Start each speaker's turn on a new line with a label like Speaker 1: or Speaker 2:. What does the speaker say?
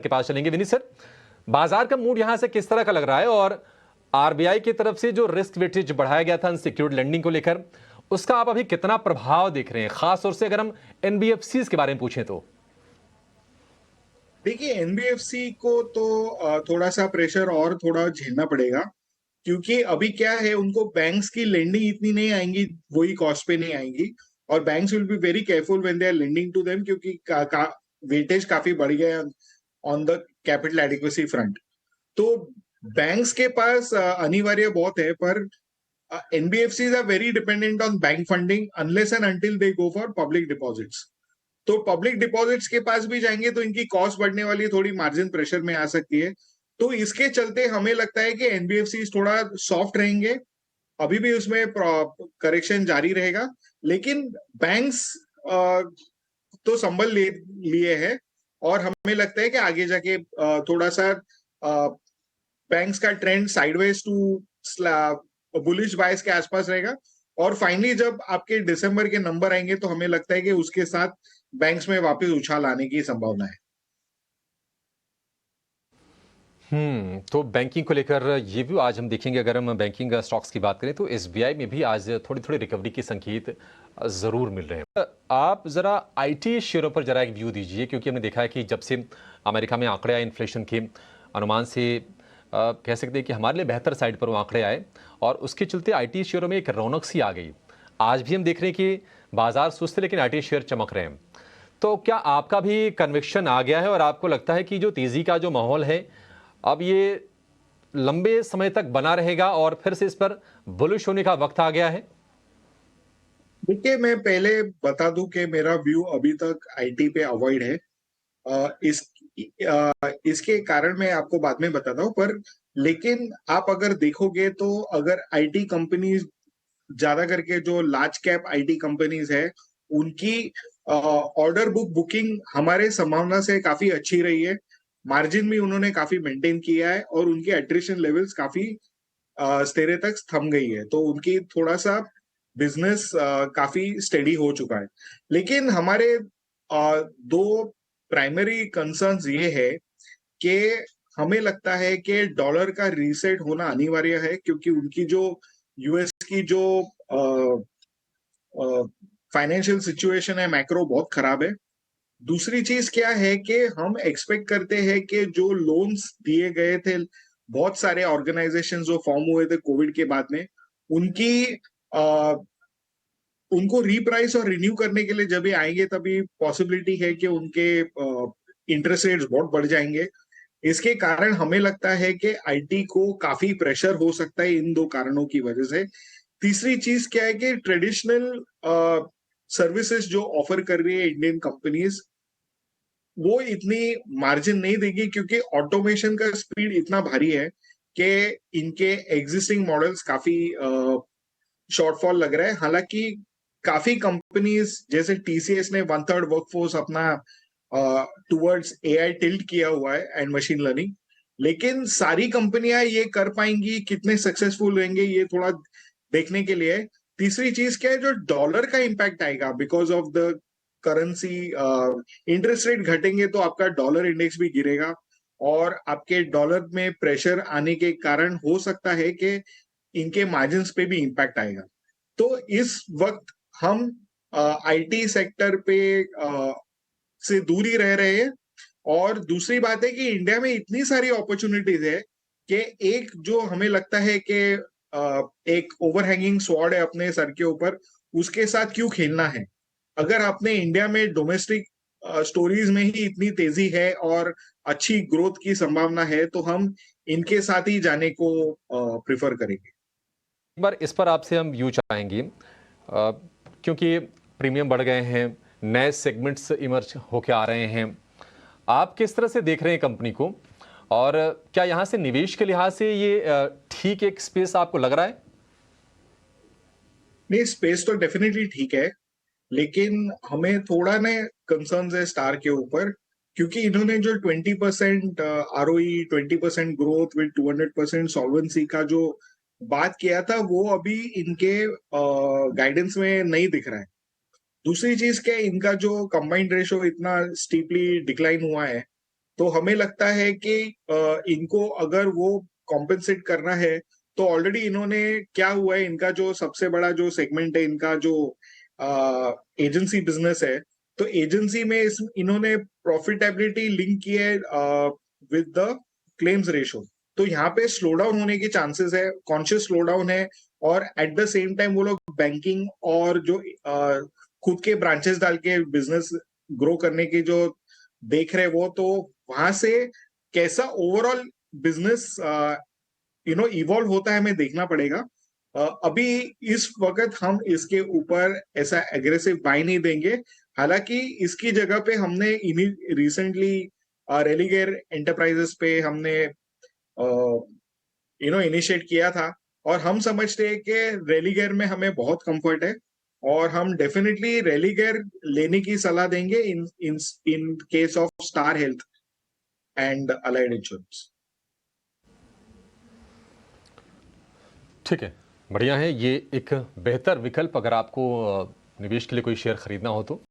Speaker 1: के पास चलेंगे। विनीत सर, बाजार का मूड यहां से किस तरह का लग रहा है और आरबीआई की तरफ से जो रिस्क वेटेज बढ़ाया गया था अनसिक्योर्ड लेंडिंग को लेकर, उसका आप अभी कितना प्रभाव देख रहे हैं, खास तौर से अगर हम एनबीएफसी के बारे में पूछें तो?
Speaker 2: देखिए, एनबीएफसी को तो थोड़ा सा प्रेशर और थोड़ा झेलना पड़ेगा, क्योंकि अभी क्या है, उनको बैंक्स की लेंडिंग इतनी नहीं आएंगी, वही कॉस्ट पे नहीं आएंगी। और banks will be very careful when they are lending to them, क्योंकि वेटेज काफी बढ़ गया है on the capital adequacy front. तो बैंक्स के पास अनिवार्य बहुत है, पर NBFCs are very dependent on bank funding unless and until they go for public deposits. तो पब्लिक डिपॉजिट्स के पास भी जाएंगे तो इनकी कॉस्ट बढ़ने वाली, थोड़ी मार्जिन प्रेशर में आ सकती है। तो इसके चलते हमें लगता है कि एनबीएफसी थोड़ा सॉफ्ट रहेंगे, अभी भी उसमें करेक्शन जारी रहेगा। लेकिन बैंक्स तो संभल लिए हैं, और हमें लगता है कि आगे जाके थोड़ा सा बैंक्स का ट्रेंड साइडवेज टू बुलिश बायस के आसपास रहेगा। और फाइनली जब आपके दिसंबर के नंबर आएंगे तो हमें लगता है कि उसके साथ बैंक्स में वापस उछाल आने की संभावना है।
Speaker 1: तो बैंकिंग को लेकर ये भी आज हम देखेंगे। अगर हम बैंकिंग स्टॉक्स की बात करें तो एसबीआई में भी आज थोड़ी थोड़ी रिकवरी के संकेत जरूर मिल रहे हैं। आप जरा आईटी शेयरों पर जरा एक व्यू दीजिए, क्योंकि हमने देखा है कि जब से अमेरिका में आंकड़े आए इन्फ्लेशन के अनुमान से, कह सकते हैं कि हमारे लिए बेहतर साइड पर वो आंकड़े आए और उसके चलते आईटी शेयरों में एक रौनक सी आ गई। आज भी हम देख रहे हैं कि बाजार सुस्त है लेकिन आईटी शेयर चमक रहे हैं। तो क्या आपका भी कन्विक्शन आ गया है और आपको लगता है कि जो तेजी का जो माहौल है अब ये लंबे समय तक बना रहेगा और फिर से इस पर बुलिश होने का वक्त आ गया है?
Speaker 2: देखिए, मैं पहले बता दूं कि मेरा व्यू अभी तक आईटी पे अवॉइड है। इसके कारण मैं आपको बाद में बताता हूँ, पर लेकिन आप अगर देखोगे तो अगर आईटी कंपनीज, ज्यादा करके जो लार्ज कैप आईटी कंपनीज है, उनकी ऑर्डर बुकिंग हमारे संभावना से काफी अच्छी रही है। मार्जिन भी उन्होंने काफी मेंटेन किया है और उनकी एट्रिशन लेवल्स काफी स्थिर तक थम गई है, तो उनकी थोड़ा सा बिजनेस काफी स्टेडी हो चुका है। लेकिन हमारे दो प्राइमरी कंसर्न्स ये है कि हमें लगता है कि डॉलर का रीसेट होना अनिवार्य है, क्योंकि उनकी जो यूएस की जो फाइनेंशियल सिचुएशन है, मैक्रो बहुत खराब है। दूसरी चीज क्या है कि हम एक्सपेक्ट करते हैं कि जो लोन्स दिए गए थे, बहुत सारे ऑर्गेनाइजेशंस जो फॉर्म हुए थे कोविड के बाद में, उनकी आ, उनको रीप्राइस और रिन्यू करने के लिए जब ये आएंगे तभी पॉसिबिलिटी है कि उनके इंटरेस्ट रेट्स बहुत बढ़ जाएंगे। इसके कारण हमें लगता है कि आईटी को काफी प्रेशर हो सकता है इन दो कारणों की वजह से। तीसरी चीज क्या है कि ट्रेडिशनल सर्विसेज जो ऑफर कर रही है इंडियन कंपनीज, वो इतनी मार्जिन नहीं देगी, क्योंकि ऑटोमेशन का स्पीड इतना भारी है कि इनके एग्जिस्टिंग मॉडल्स काफी शॉर्टफॉल लग रहा है। हालांकि काफी कंपनीज जैसे टीसीएस ने 1/3 वर्कफोर्स अपना टुवर्ड्स एआई टिल्ट किया हुआ है एंड मशीन लर्निंग। लेकिन सारी कंपनियां ये कर पाएंगी, कितने सक्सेसफुल रहेंगे ये थोड़ा देखने के लिए है। तीसरी चीज क्या है, जो डॉलर का इम्पैक्ट आएगा because of the currency, interest rate घटेंगे तो आपका डॉलर इंडेक्स भी गिरेगा, और आपके डॉलर में प्रेशर आने के कारण हो सकता है कि इनके मार्जिन पे भी इम्पैक्ट आएगा। तो इस वक्त हम आईटी सेक्टर पे से दूरी रह रहे हैं। और दूसरी बात है कि इंडिया में इतनी सारी अपॉर्चुनिटीज है कि एक जो हमें लगता है कि एक ओवरहैंगिंग स्वॉर्ड है अपने सर के ऊपर, उसके साथ क्यों खेलना है। अगर आपने इंडिया में डोमेस्टिक स्टोरीज में ही इतनी तेजी है और अच्छी ग्रोथ की संभावना है, तो हम इनके साथ ही जाने को प्रिफर करेंगे।
Speaker 1: एक बार इस पर आपसे हम व्यू चाहेंगे, क्योंकि प्रीमियम बढ़ गए हैं, नए सेगमेंट्स इमर्ज होके आ रहे हैं। आप किस तरह से देख रहे हैं कंपनी को, और क्या यहां से निवेश के लिहाज से ये ठीक एक स्पेस आपको लग रहा है?
Speaker 2: नहीं, स्पेस तो डेफिनेटली ठीक है, लेकिन हमें थोड़ा ना कंसर्न्स है स्टार के ऊपर, क्योंकि इन्होंने जो 20% आरओई, 20% ग्रोथ विद 200% सॉल्वेंसी का जो बात किया था, वो अभी इनके गाइडेंस में नहीं दिख रहा है। दूसरी चीज क्या है, इनका जो कंबाइंड रेशो इतना स्टीपली डिक्लाइन हुआ है, तो हमें लगता है कि इनको अगर वो कॉम्पेंसेट करना है, तो ऑलरेडी इन्होंने क्या हुआ है, इनका जो सबसे बड़ा जो सेगमेंट है, इनका जो एजेंसी बिजनेस है, तो एजेंसी में इन्होंने प्रॉफिटेबिलिटी लिंक की है विद द क्लेम्स रेशो। तो यहाँ पे स्लो डाउन होने के चांसेस है, कॉन्शियस स्लो डाउन है, और एट द सेम टाइम वो लोग बैंकिंग और जो खुद के ब्रांचेस डाल के बिजनेस ग्रो करने की जो देख रहे वो, तो वहां से कैसा ओवरऑल बिजनेस इवॉल्व होता है हमें देखना पड़ेगा। अभी इस वक्त हम इसके ऊपर ऐसा एग्रेसिव बाय नहीं देंगे। हालांकि इसकी जगह पे हमने इन्हीं रिसेंटली रेलिगेयर एंटरप्राइजेस पे हमने इनिशिएट किया था, और हम समझते हैं कि रेलिगेयर में हमें बहुत कंफर्ट है, और हम डेफिनेटली रेलिगेयर लेने की सलाह देंगे in in in case of star health and allied insurance.
Speaker 1: ठीक है, बढ़िया है। ये एक बेहतर विकल्प अगर आपको निवेश के लिए कोई शेयर खरीदना हो तो।